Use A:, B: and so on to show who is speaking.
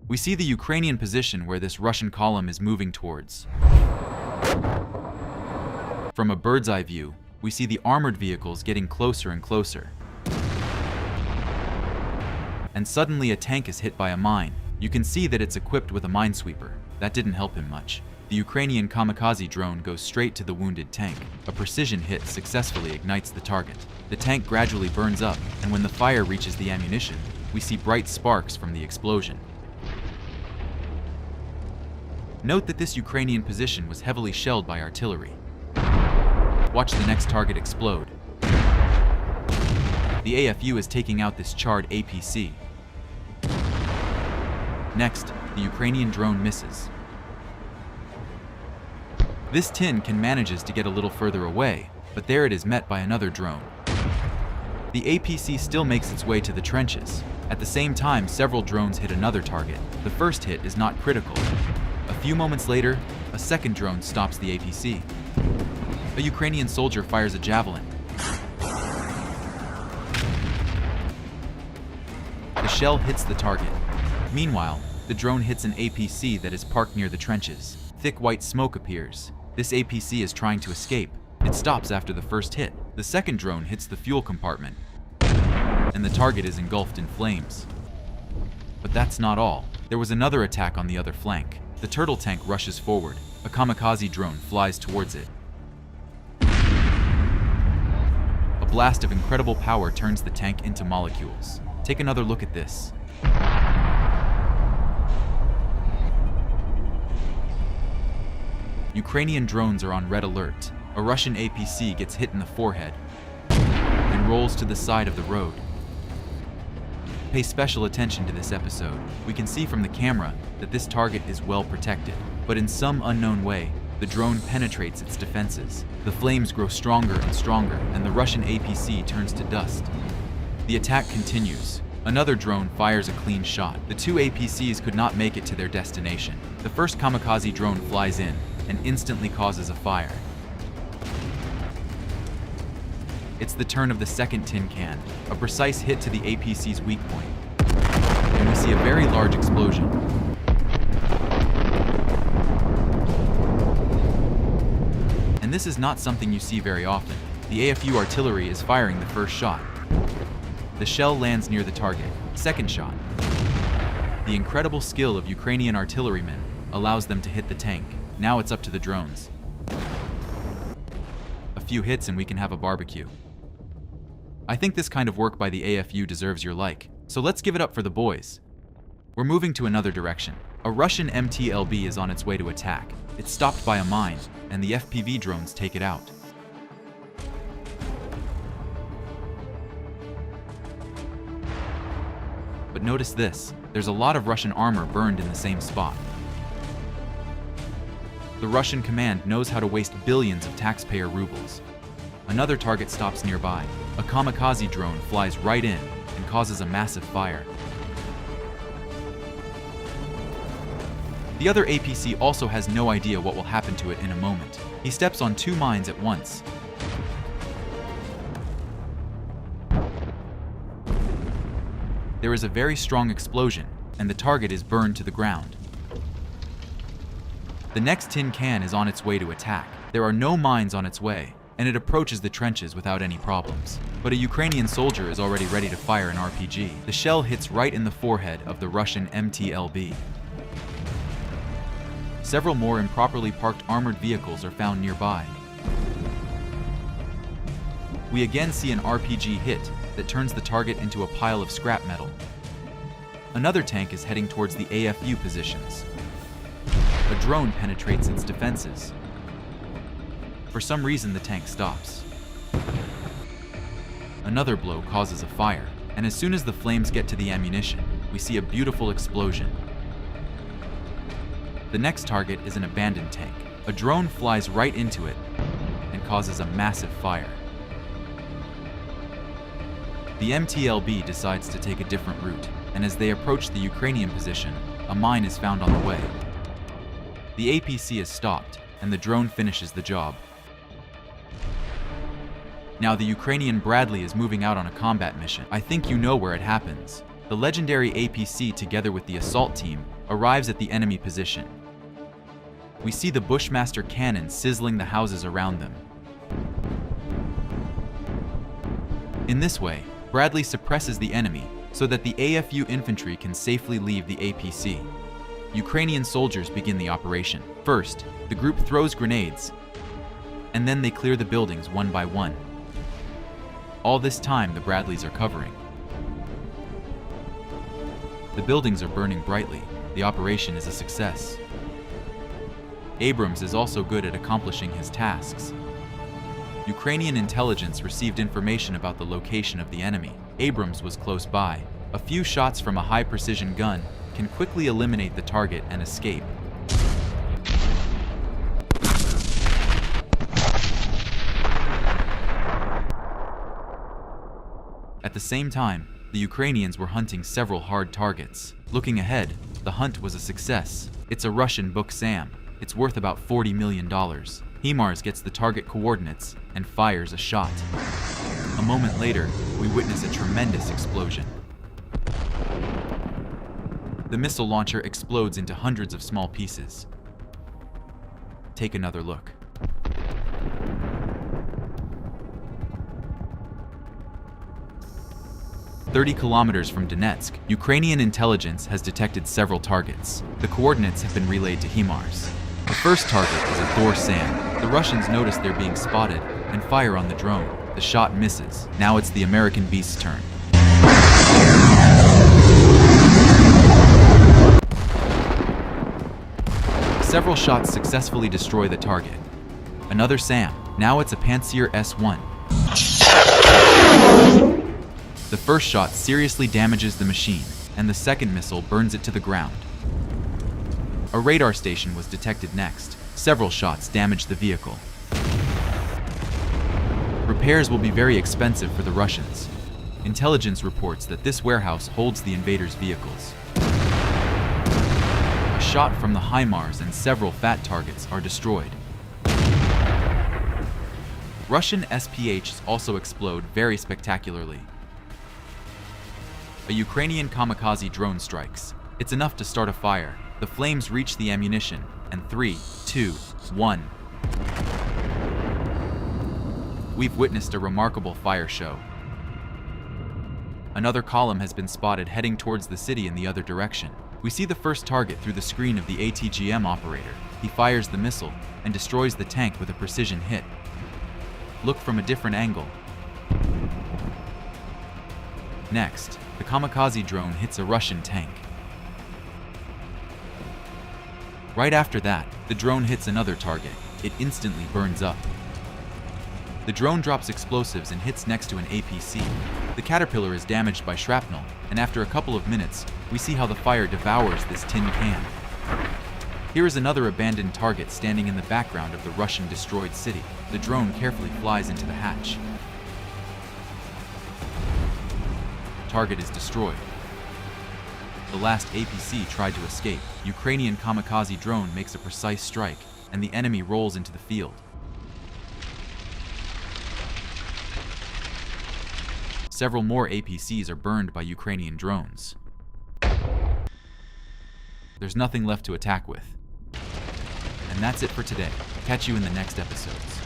A: We see the Ukrainian position where this Russian column is moving towards. From a bird's eye view, we see the armored vehicles getting closer and closer. And suddenly a tank is hit by a mine. You can see that it's equipped with a minesweeper. That didn't help him much. The Ukrainian kamikaze drone goes straight to the wounded tank. A precision hit successfully ignites the target. The tank gradually burns up, and when the fire reaches the ammunition, we see bright sparks from the explosion. Note that this Ukrainian position was heavily shelled by artillery. Watch the next target explode. The AFU is taking out this charred APC. Next, the Ukrainian drone misses. This tin can manages to get a little further away, but there it is met by another drone. The APC still makes its way to the trenches. At the same time, several drones hit another target. The first hit is not critical. A few moments later, a second drone stops the APC. A Ukrainian soldier fires a javelin. The shell hits the target. Meanwhile, the drone hits an APC that is parked near the trenches. Thick white smoke appears. This APC is trying to escape. It stops after the first hit. The second drone hits the fuel compartment, and the target is engulfed in flames. But that's not all. There was another attack on the other flank. The turtle tank rushes forward. A kamikaze drone flies towards it. A blast of incredible power turns the tank into molecules. Take another look at this. Ukrainian drones are on red alert. A Russian APC gets hit in the forehead and rolls to the side of the road. Pay special attention to this episode. We can see from the camera that this target is well protected, but in some unknown way, the drone penetrates its defenses. The flames grow stronger and stronger, and the Russian APC turns to dust. The attack continues. Another drone fires a clean shot. The two APCs could not make it to their destination. The first kamikaze drone flies in and instantly causes a fire. It's the turn of the second tin can, a precise hit to the APC's weak point, and we see a very large explosion. And this is not something you see very often. The AFU artillery is firing the first shot. The shell lands near the target. Second shot. The incredible skill of Ukrainian artillerymen allows them to hit the tank. Now it's up to the drones. A few hits and we can have a barbecue. I think this kind of work by the AFU deserves your like, so let's give it up for the boys. We're moving to another direction. A Russian MTLB is on its way to attack. It's stopped by a mine, and the FPV drones take it out. But notice this, there's a lot of Russian armor burned in the same spot. The Russian command knows how to waste billions of taxpayer rubles. Another target stops nearby. A kamikaze drone flies right in and causes a massive fire. The other APC also has no idea what will happen to it in a moment. He steps on two mines at once. There is a very strong explosion, and the target is burned to the ground. The next tin can is on its way to attack. There are no mines on its way, and it approaches the trenches without any problems. But a Ukrainian soldier is already ready to fire an RPG. The shell hits right in the forehead of the Russian MTLB. Several more improperly parked armored vehicles are found nearby. We again see an RPG hit that turns the target into a pile of scrap metal. Another tank is heading towards the AFU positions. A drone penetrates its defenses. For some reason, the tank stops. Another blow causes a fire, and as soon as the flames get to the ammunition, we see a beautiful explosion. The next target is an abandoned tank. A drone flies right into it and causes a massive fire. The MTLB decides to take a different route, and as they approach the Ukrainian position, a mine is found on the way. The APC is stopped, and the drone finishes the job. Now the Ukrainian Bradley is moving out on a combat mission. I think you know where it happens. The legendary APC together with the assault team arrives at the enemy position. We see the Bushmaster cannon sizzling the houses around them. In this way, Bradley suppresses the enemy so that the AFU infantry can safely leave the APC. Ukrainian soldiers begin the operation. First, the group throws grenades, and then they clear the buildings one by one. All this time, the Bradleys are covering. The buildings are burning brightly. The operation is a success. Abrams is also good at accomplishing his tasks. Ukrainian intelligence received information about the location of the enemy. Abrams was close by. A few shots from a high-precision gun can quickly eliminate the target and escape. At the same time, the Ukrainians were hunting several hard targets. Looking ahead, the hunt was a success. It's a Russian book SAM. It's worth about $40 million. HIMARS gets the target coordinates and fires a shot. A moment later, we witness a tremendous explosion. The missile launcher explodes into hundreds of small pieces. Take another look. "30 kilometers from Donetsk, Ukrainian intelligence has detected several targets. The coordinates have been relayed to HIMARS. The first target is a Thor SAM. The Russians notice they're being spotted and fire on the drone. The shot misses. Now it's the American Beast's turn. Several shots successfully destroy the target. Another SAM. Now it's a Pantsir S1. The first shot seriously damages the machine, and the second missile burns it to the ground. A radar station was detected next. Several shots damage the vehicle. Repairs will be very expensive for the Russians. Intelligence reports that this warehouse holds the invaders' vehicles. A shot from the HIMARS and several fat targets are destroyed. Russian SPHs also explode very spectacularly. A Ukrainian kamikaze drone strikes. It's enough to start a fire. The flames reach the ammunition, and 3, 2, 1. We've witnessed a remarkable fire show. Another column has been spotted heading towards the city in the other direction. We see the first target through the screen of the ATGM operator. He fires the missile and destroys the tank with a precision hit. Look from a different angle. Next, the kamikaze drone hits a Russian tank. Right after that, the drone hits another target. It instantly burns up. The drone drops explosives and hits next to an APC. The Caterpillar is damaged by shrapnel, and after a couple of minutes, we see how the fire devours this tin can. Here is another abandoned target standing in the background of the Russian destroyed city. The drone carefully flies into the hatch. Target is destroyed. The last APC tried to escape. Ukrainian kamikaze drone makes a precise strike, and the enemy rolls into the field. Several more APCs are burned by Ukrainian drones. There's nothing left to attack with. And that's it for today. Catch you in the next episodes.